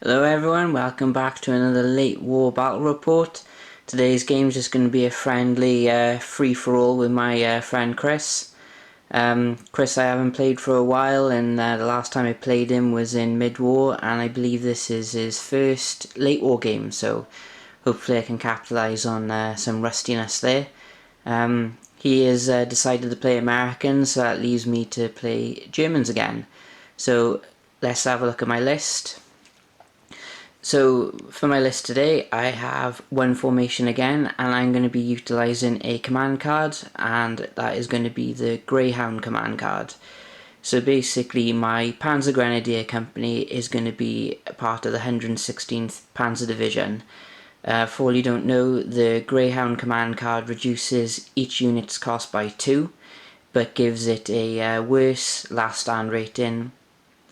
Hello everyone, welcome back to another late war battle report. Today's game is just going to be a friendly free-for-all with my friend Chris. Chris I haven't played for a while, and the last time I played him was in mid-war, and I believe this is his first late war game, so hopefully I can capitalise on some rustiness there. He has decided to play Americans, so that leaves me to play Germans again. So let's have a look at my list. So for my list today, I have one formation again, and I'm going to be utilising a command card, and that is going to be the Greyhound command card. So basically my Panzergrendier company is going to be a part of the 116th Panzer Division. For all you don't know, the Greyhound command card reduces each unit's cost by 2, but gives it a worse last stand rating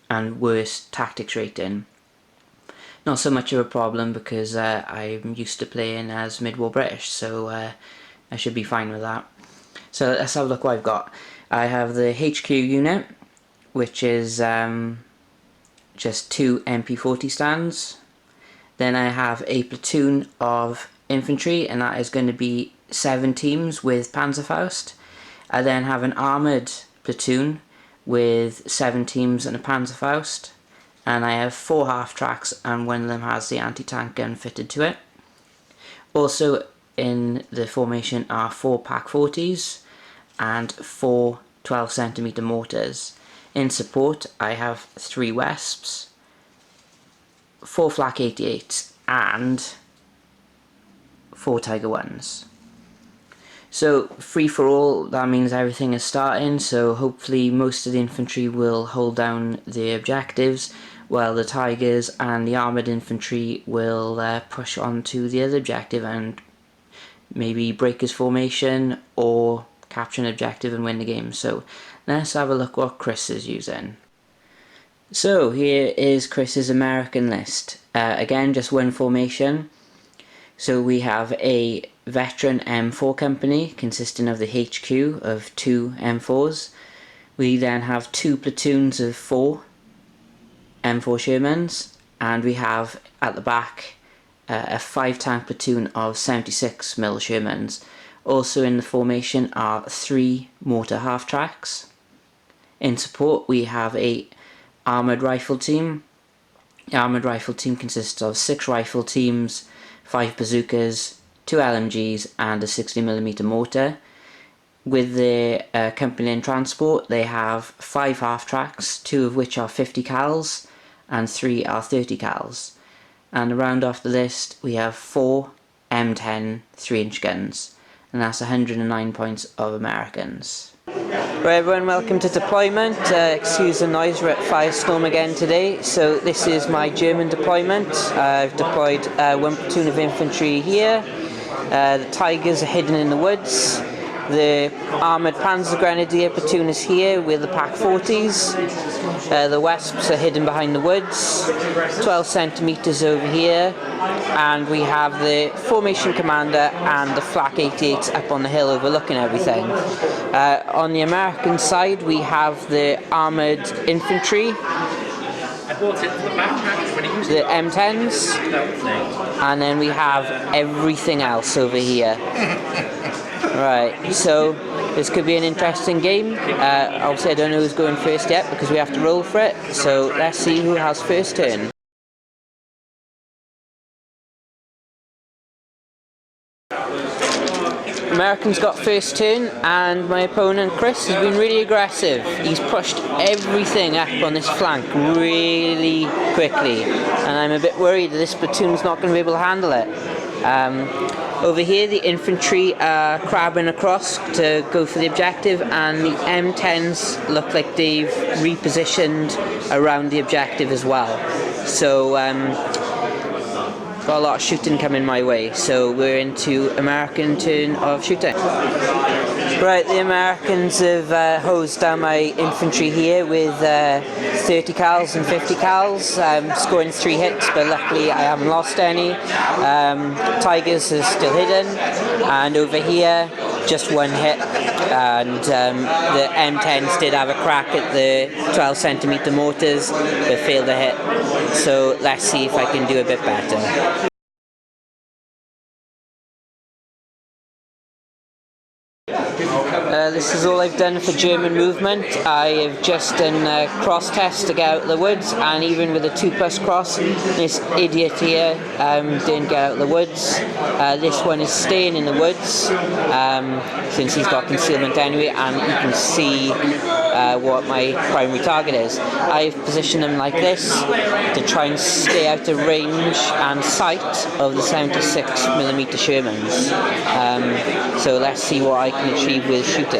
and worse tactics rating. Not so much of a problem because I'm used to playing as mid-war British, so I should be fine with that. So let's have a look what I've got. I have the HQ unit, which is just 2 MP40 stands. Then I have a platoon of infantry, and that is going to be 7 teams with Panzerfaust. I then have an armoured platoon with 7 teams and a Panzerfaust. And I have 4 half-tracks, and one of them has the anti-tank gun fitted to it. Also in the formation are 4 Pak-40s and 4 12cm mortars. In support I have 3 Wesps, 4 Flak 88s and 4 Tiger 1s. So free for all, that means everything is starting, so hopefully most of the infantry will hold down the objectives, while the Tigers and the armoured infantry will push on to the other objective and maybe break his formation or capture an objective and win the game. So let's have a look what Chris is using. So here is Chris's American list. Again, just one formation. So we have a veteran M4 company consisting of the HQ of 2 M4s. We then have 2 platoons of 4 M4 Shermans, and we have at the back a 5 tank platoon of 76mm Shermans. Also in the formation are 3 mortar half tracks. In support we have a armoured rifle team. The armoured rifle team consists of 6 rifle teams, 5 bazookas, 2 LMGs and a 60mm mortar. With the company in transport they have 5 half tracks, 2 of which are 50 cals and 3 are 30 cals. And to round off the list we have 4 M10 3-inch guns, and that's 109 points of Americans. Right everyone, welcome to deployment. Excuse the noise, we're at Firestorm again today. So this is my German deployment. I've deployed 1 platoon of infantry here. The Tigers are hidden in the woods. The armoured Panzergrendier platoon is here with the Pak-40s. The Wesps are hidden behind the woods. 12 centimetres over here. And we have the formation commander and the Flak 88s up on the hill overlooking everything. On the American side we have the armoured infantry, the M10s, and then we have everything else over here. Right, so this could be an interesting game. Obviously I don't know who's going first yet because we have to roll for it, so let's see who has first turn. Americans got first turn, and my opponent Chris has been really aggressive. He's pushed everything up on this flank really quickly, and I'm a bit worried that this platoon's not going to be able to handle it. Over here the infantry are crabbing across to go for the objective, and the M10s look like they've repositioned around the objective as well. So got a lot of shooting coming my way, so we're into American turn of shooting. Right, the Americans have hosed down my infantry here with 30 cals and 50 cals, scoring 3 hits, but luckily I haven't lost any. Tigers are still hidden, and over here just one hit, and the M10s did have a crack at the 12cm mortars, but failed to hit. So let's see if I can do a bit better. This is all I've done for German movement. I have just done a cross test to get out of the woods, and even with a 2+ cross, this idiot here didn't get out of the woods. This one is staying in the woods since he's got concealment anyway, and you can see what my primary target is. I've positioned them like this to try and stay out of range and sight of the 76mm Shermans. So let's see what I can achieve with shooting.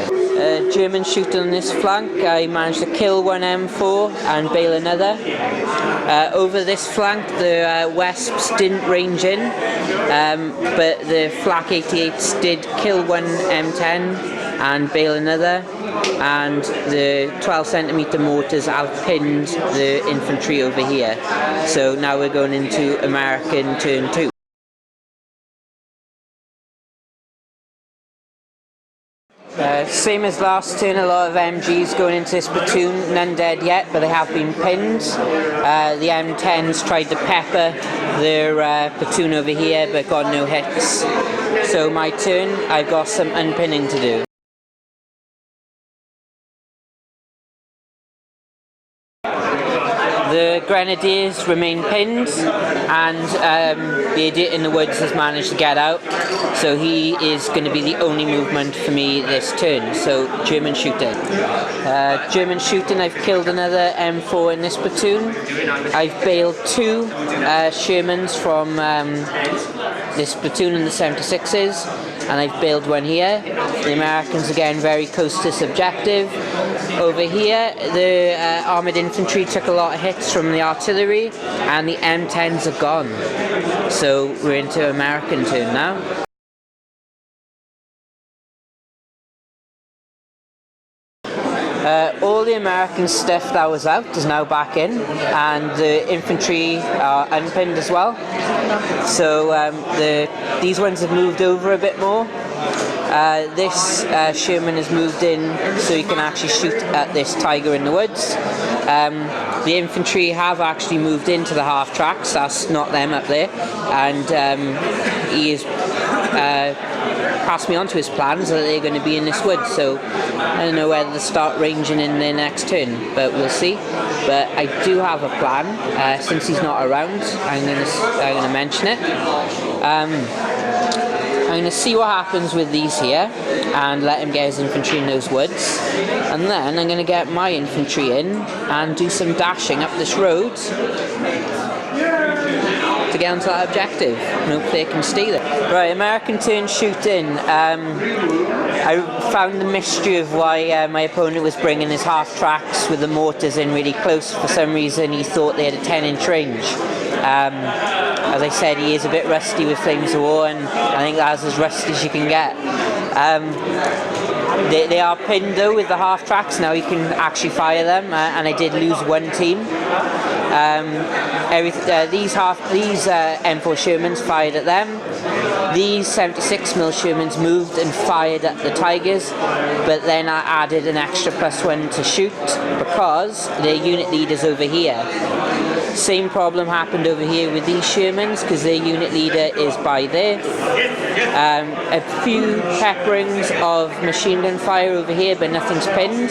German shooter on this flank, I managed to kill one M4 and bail another. Over this flank the Wesps didn't range in, but the Flak 88s did kill one M10 and bail another, and the 12cm mortars outpinned the infantry over here. So now we're going into American turn 2. Same as last turn, a lot of MGs going into this platoon, none dead yet, but they have been pinned. The M10s tried to pepper their platoon over here, but got no hits. So my turn, I've got some unpinning to do. The Grenadiers remain pinned, and the idiot in the woods has managed to get out, so he is going to be the only movement for me this turn. So German shooting. I've killed another M4 in this platoon. I've bailed 2 Shermans from this platoon in the 76s, and I've bailed one here. The Americans again very close to this objective. Over here the armoured infantry took a lot of hits from the artillery, and the M10s are gone. So we're into American turn now. All the American stuff that was out is now back in, and the infantry are unpinned as well. So these ones have moved over a bit more. This Sherman has moved in so you can actually shoot at this tiger in the woods. The infantry have actually moved into the half tracks, that's not them up there, and he has passed me on to his plans that they're going to be in this wood, so I don't know whether to start ranging in their next turn, but we'll see. But I do have a plan, since he's not around, I'm going to mention it. I'm going to see what happens with these here and let him get his infantry in those woods, and then I'm going to get my infantry in and do some dashing up this road to get onto that objective, and hopefully I can stay there. Right, American turn shooting. I found the mystery of why my opponent was bringing his half tracks with the mortars in really close. For some reason he thought they had a 10-inch range. As I said, he is a bit rusty with Flames of War, and I think that's as rusty as you can get. They are pinned though with the half tracks, now you can actually fire them, and I did lose one team. These M4 Shermans fired at them. These 76mm Shermans moved and fired at the Tigers, but then I added an extra +1 to shoot because their unit leader's over here. Same problem happened over here with these Shermans because their unit leader is by there. A few pepperings of machine gun fire over here, but nothing's pinned.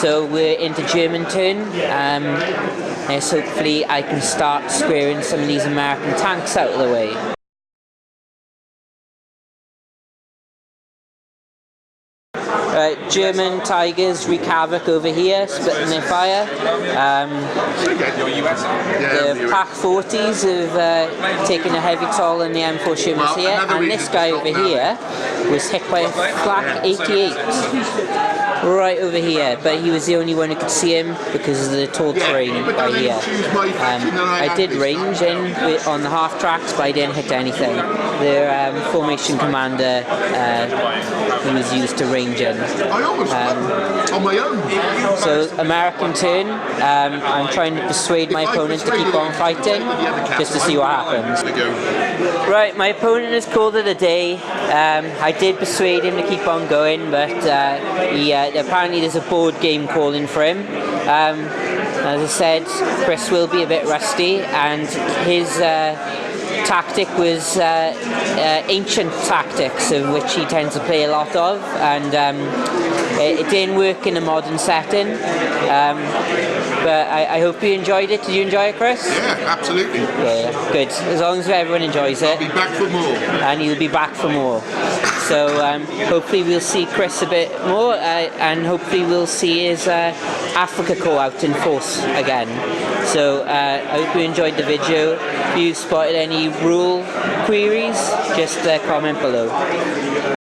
So we're into German turn. So hopefully I can start squaring some of these American tanks out of the way. German Tigers wreak havoc over here, splitting their fire. The Pak 40s have taken a heavy toll on the M4 Shermans here, and this guy over here was hit by a Flak 88 right over here, but he was the only one who could see him because of the tall terrain right here. I did range in on the half tracks, but I didn't hit anything. Their formation commander he was used to range in. on my own. So, American turn. I'm trying to persuade my opponent to keep on fighting, just to see what happens. Right, my opponent has called it a day. I did persuade him to keep on going, but apparently there's a board game calling for him. As I said, Chris will be a bit rusty, and his tactic was ancient tactics, of which he tends to play a lot of, and it didn't work in a modern setting. But I hope you enjoyed it. Did you enjoy it, Chris? Yeah, absolutely. Yeah, good. As long as everyone enjoys it. I'll be back for more. And you'll be back for more. So hopefully we'll see Chris a bit more, and hopefully we'll see his Africa call out in force again. So I hope you enjoyed the video. If you spotted any rule queries, just comment below.